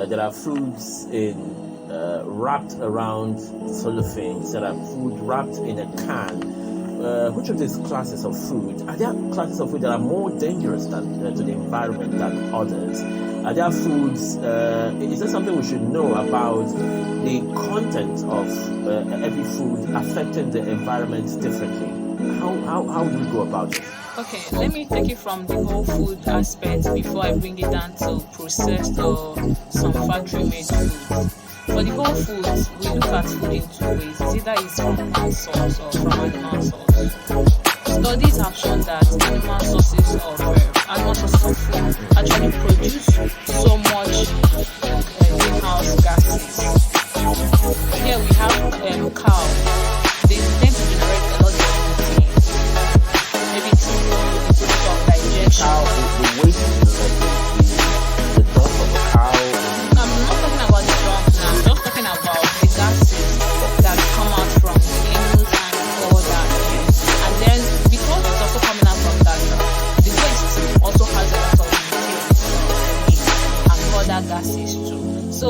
There are foods wrapped around cellophane. There are food wrapped in a can. Which of these classes of food, are there classes of food that are more dangerous to the environment than others? Are there foods, is there something we should know about the content of every food affecting the environment differently? How do we go about it? Okay, let me take it from the whole food aspect before I bring it down to processed or some factory-made foods. For the whole foods, we look at food in two ways. It's either it's from plant source or from animal source. Studies have shown that animal sources of food actually produce so much greenhouse gases. Here we have cow. They tend to generate a lot of methane. Maybe through some digestion. The waste the dung of a cow. I'm not talking about the dung now. I'm just talking about the gases that come out from animals and all that. And then because it's also coming out from that, the waste also has a lot of methane and other gases too. So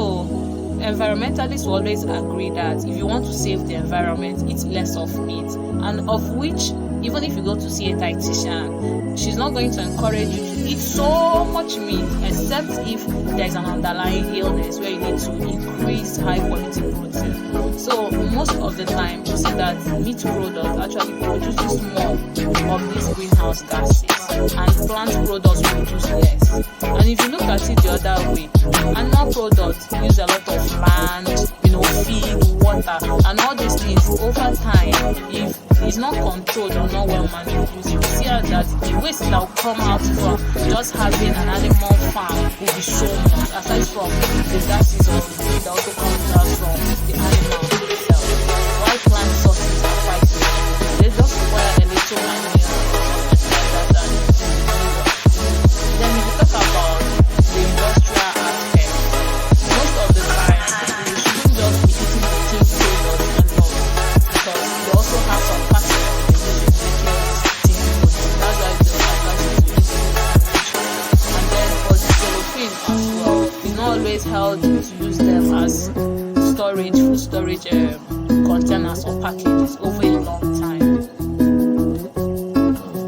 environmentalists will always agree that if you want to save the environment, eat less of meat, and of which, even if you go to see a dietitian, she's not going to encourage you to eat so much meat, except if there is an underlying illness where you need to increase high quality protein. So most of the time, you see that meat product actually produces more of these greenhouse gases, and plant products produce less. And if you look at it the other way, animal products use a lot of land, feed, water, and all these things. Over time, if it's not controlled or not well managed, you see that the waste that will come out from just having an animal farm will be so much, aside from the gases or the food that also comes out from the animal itself. While plant sources are quite low, they just require a little manure. Then if you talk about the industrial aspect, most of the time we shouldn't just be eating the clean products alone, because they also have some parts of the that's why they advise you to use it. And then for the cellophane as well, it's not always healthy to use them as food storage containers or packages over a long time.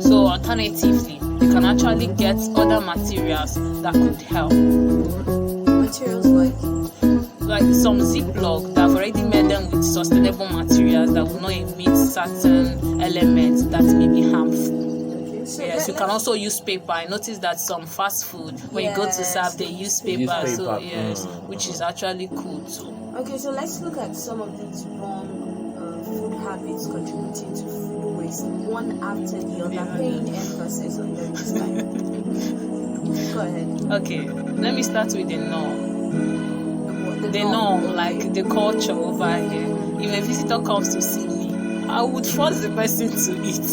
So alternatively, you can actually get other materials that could help. Materials like some Ziploc that have already made them with sustainable materials that will not emit certain elements that may be harmful. So Yes, you can also use paper. I noticed that some fast food, when you go to serve, they use paper. So yes, which is actually cool too. Okay, so let's look at some of these wrong food habits contributing to food waste, one after the other, paying emphasis on them this time. Go ahead. Okay, let me start with the norm. The norm, like the culture over here. If a visitor comes to see me, I would force the person to eat.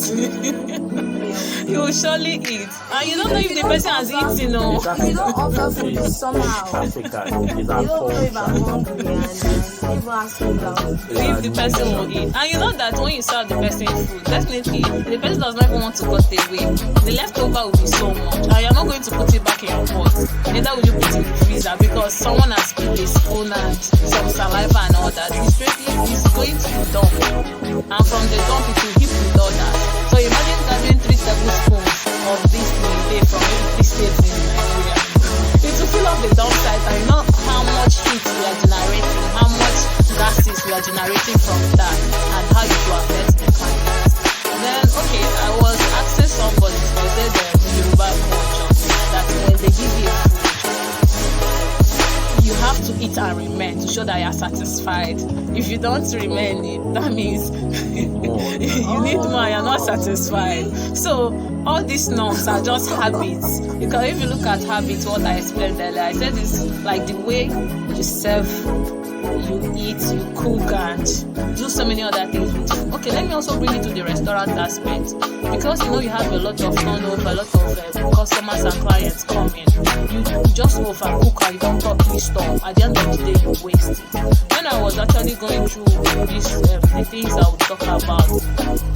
You will surely eat. And you don't know if the person has eaten or you don't offer food somehow. You don't know if I'm hungry and even ask me if the person will eat. And you know that when you serve the person food, definitely the person does not even want to cut away. The leftover will be so much, and you're not going to put it back in your pot. Neither will you put it in the freezer, because someone has put a spoon and some saliva and all that. It's going to be dumped, and from the dump it will heap with all that. So imagine having 3 tablespoons of this thing from every state in Nigeria. It will fill up the dump site, and you know how much heat we are generating, how much gases we are generating from that, and how it will affect the climate. Then, okay, I was asking somebody, so I said the Yoruba culture, that when they give you food, you have to eat and remain to show that you are satisfied. If you don't remain it, that means you need more, you're not satisfied. So all these norms are just habits. Because if you look at habits, what I explained earlier, I said it's like the way you serve, you eat, you cook, and do so many other things with food. Okay, let me also bring it to the restaurant aspect, because you have a lot of turnover, a lot of customers and clients coming. You just overcook and you don't properly stop. At the end of the day, you waste it. When I was actually going through this, the things I would talk about,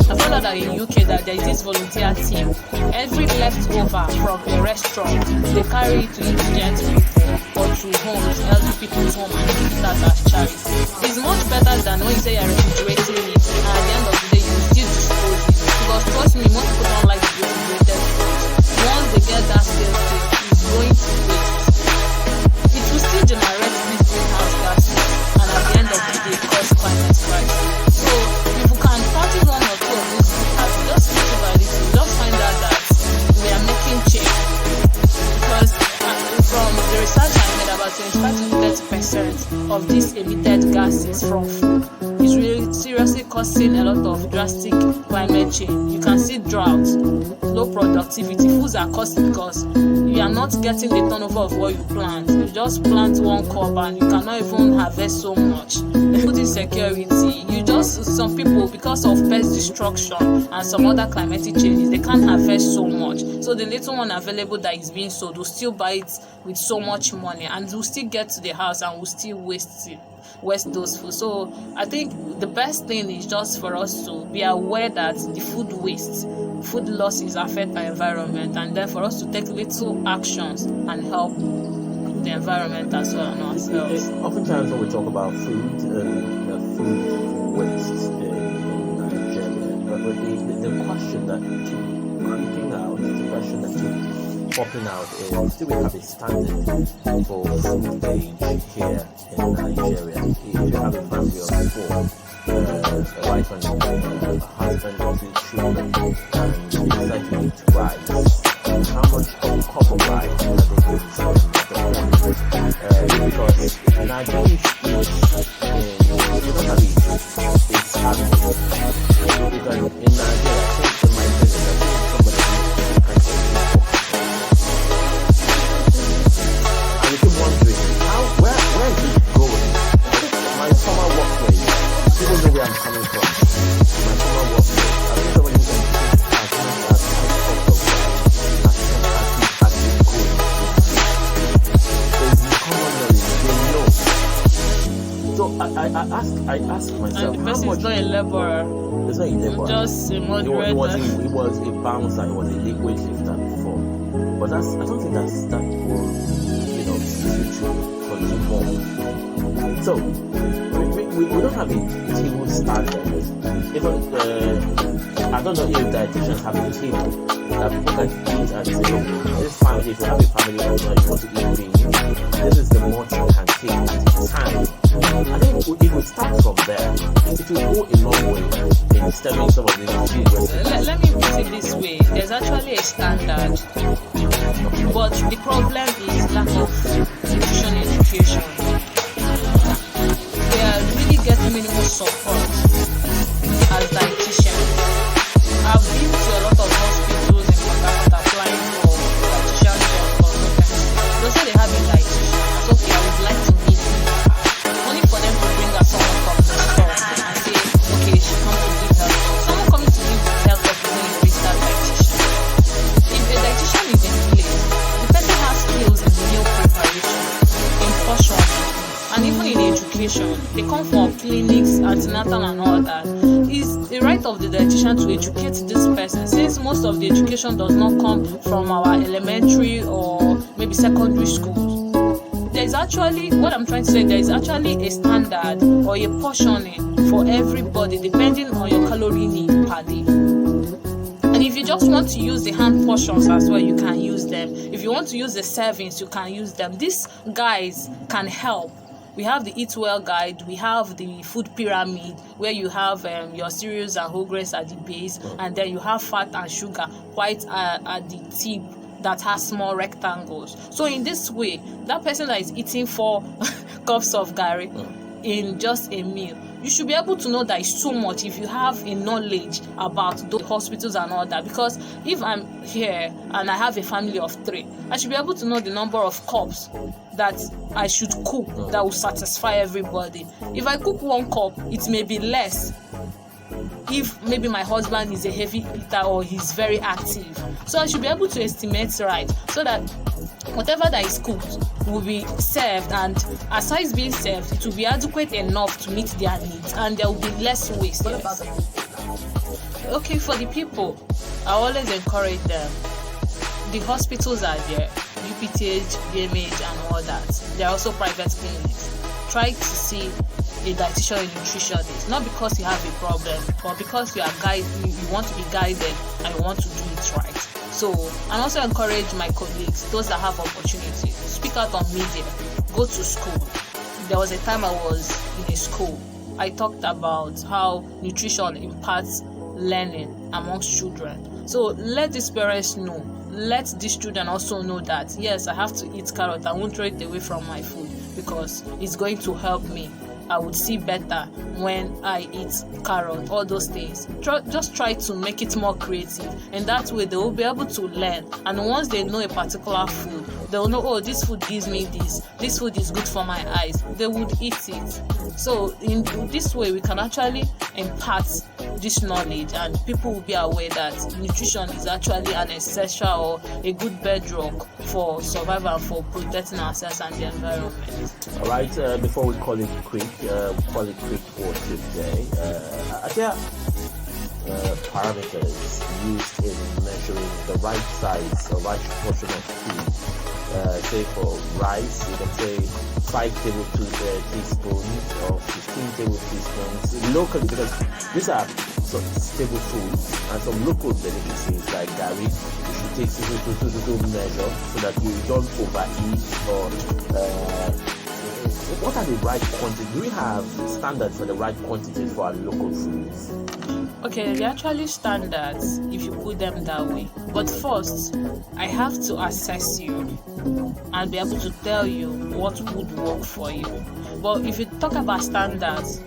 I found out that in UK that there is this volunteer team. Every leftover from a restaurant, they carry it to indigent people or to homes, people's home and give it out as charity. It's much better than when you say you're refrigerating it and at the end of the day you still dispose it. Because trust me, most people don't like the refrigerated food. Once they get that sales taste, it's going to waste. It will still generate these greenhouse gases and at the end of the day cause climate crisis. So if we can practice one or two of these things, just little by little, we just find out that we are making change. Because from the research I made, about 25 to 30% of these emitted gases from food is really seriously causing a lot of drastic climate change. You can see droughts, low productivity. Foods are costing because you are not getting the turnover of what you plant. You just plant one crop and you cannot even harvest so much. Food insecurity. Some people, because of pest destruction and some other climatic changes, they can't harvest so much. So the little one available that is being sold will still buy it with so much money and will still get to the house and will still waste those food. So I think the best thing is just for us to be aware that the food waste, food losses affect our environment, and then for us to take little actions and help the environment as well and ourselves. Oftentimes when we talk about food food waste in Nigeria, the question that keeps creeping out, the question that keeps popping out is, do we have a standard for food age here in Nigeria? If you have a family of four, a wife and a husband and 2 children, and you decide to eat rice, how much of a cup of rice are they consuming at the morning? Because Nigeria we don't have it. It's happening. Because in Nigeria, I think the mindset is that somebody can and you keep wondering, where is it going? My former workplace, people know where I'm coming from. My former workplace, I think somebody who can take as much as cup of rice as it goes. There's common knowledge, they know. So I ask myself, and the person is not a laborer. It's not a laborer. Just a moderate. He was a bouncer. He was a liquid lifter before. But I don't think that will, suit to consume more. So we don't have a table standard. Even I don't know if dietitians have a table that people can eat and say, this family, if you have a family or not, you want to eat beans, this is the much you can take at a time. I think if we start from there, it will go a long way in stemming some of these food wastes. Let me put it this way: there's actually a standard, but the problem is lack of nutrition education. They are really getting minimal support as dietitians. I've been to a lot of hospitals in Port applying for dietitian jobs for sometimes. They say they have a dietitian. It's okay, I would like to meet you. Only for them to bring us someone from the store and say, okay, she comes to give help. Someone coming to give help of when you reach that dietitian. If the dietitian is in place, the person has skills in meal preparation, in portioning, and even in education. They come from clinics, antenatal and all that. It's the right of the dietitian to educate this person, since most of the education does not come from our elementary or maybe secondary schools. There is actually, what I'm trying to say, there is actually a standard or a portioning for everybody depending on your calorie need per day. And if you just want to use the hand portions as well, you can use them. If you want to use the servings, you can use them. These guys can help. We have the Eat Well guide, we have the food pyramid where you have your cereals and whole grains at the base, and then you have fat and sugar quite at the tip that has small rectangles. So in this way, that person that is eating 4 cups of garri in just a meal, you should be able to know that it's too much if you have a knowledge about the hospitals and all that. Because if I'm here and I have a family of 3, I should be able to know the number of cups that I should cook that will satisfy everybody. If I cook 1 cup, it may be less if maybe my husband is a heavy eater or he's very active. So I should be able to estimate right, so that whatever that is cooked will be served, and as it's being served, it will be adequate enough to meet their needs, and there will be less waste. What about the people? Okay, for the people, I always encourage them. The hospitals are there. You PTH, BMH, and all that. There are also private clinics. Try to see a dietitian or a nutritionist, not because you have a problem, but because you want to be guided and you want to do it right. So, and also encourage my colleagues, those that have opportunity, speak out on media, go to school. There was a time I was in a school. I talked about how nutrition imparts learning amongst children. So let these parents know, let these children also know that yes, I have to eat carrot. I won't throw it away from my food because it's going to help me. I would see better when I eat carrot, all those things. Just try to make it more creative, and that way they will be able to learn. And once they know a particular food, they'll know, oh, this food gives me this food is good for my eyes. They would eat it. So in this way, we can actually impart this knowledge, and people will be aware that nutrition is actually an essential or a good bedrock for survival and for protecting ourselves and the environment. All right, before we call it quick for today, are there parameters used in measuring the right size or right portion of food? Say for rice, you can say 5 tablespoons or 15 tablespoons locally, because these are some stable foods and some local delicacies like gari. You should take to measure so that you don't overeat or what are the right quantities? Do we have standards for the right quantities for our local foods? Okay, they're actually standards if you put them that way. But first, I have to assess you and be able to tell you what would work for you. But if you talk about standards,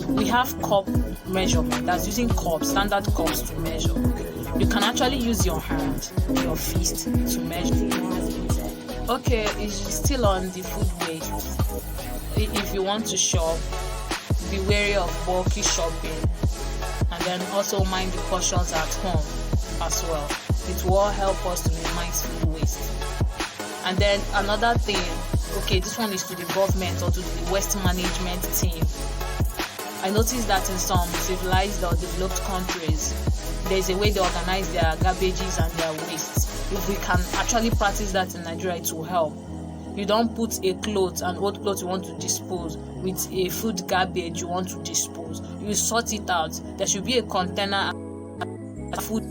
we have cup measurement. That's using cups, standard cups to measure. You can actually use your hand, your fist to measure. Okay, it's still on the food waste. If you want to shop, be wary of bulky shopping, and then also mind the portions at home as well. It will help us to minimize food waste. And then another thing, okay, this one is to the government or to the waste management team. I noticed that in some civilized or developed countries, there's a way they organize their garbages and their wastes. If we can actually practice that in Nigeria, it will help. You don't put a cloth, an old cloth you want to dispose, with a food garbage you want to dispose. You sort it out. There should be a container, food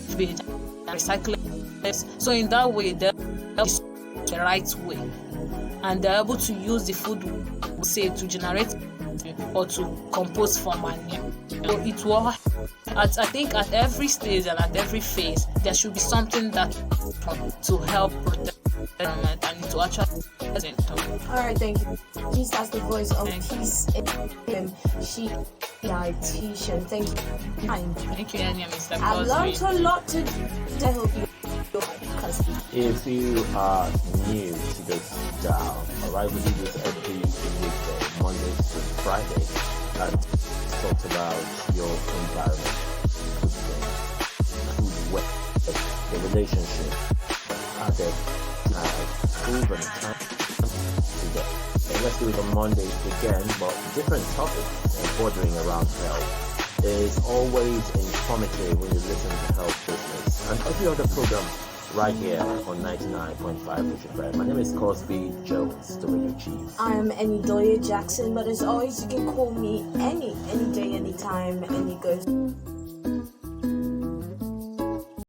garbage, recycling. So in that way, they're the right way, and they're able to use the food, say, to generate or to compose for manure. So it will. I think at every stage and at every phase, there should be something that to help protect the environment and to actually. Alright, thank you. Please, that's the voice of Peace FM. She dietitian. Thank you. Thank you, Mr. I've learned a lot today. I hope you. If you are new to this dial, alright, we do this every weekday, Monday to Friday, and talk about your environment, food waste, the relationship, other proven time today. And let's do it on Mondays again, but different topics bordering around health. It's always informative when you listen to Health Business and every other program right here on 99.5 FM. My name is Cosby Jones, the radio chief. I'm Enidoye Jackson, but as always, you can call me any day, anytime, any go.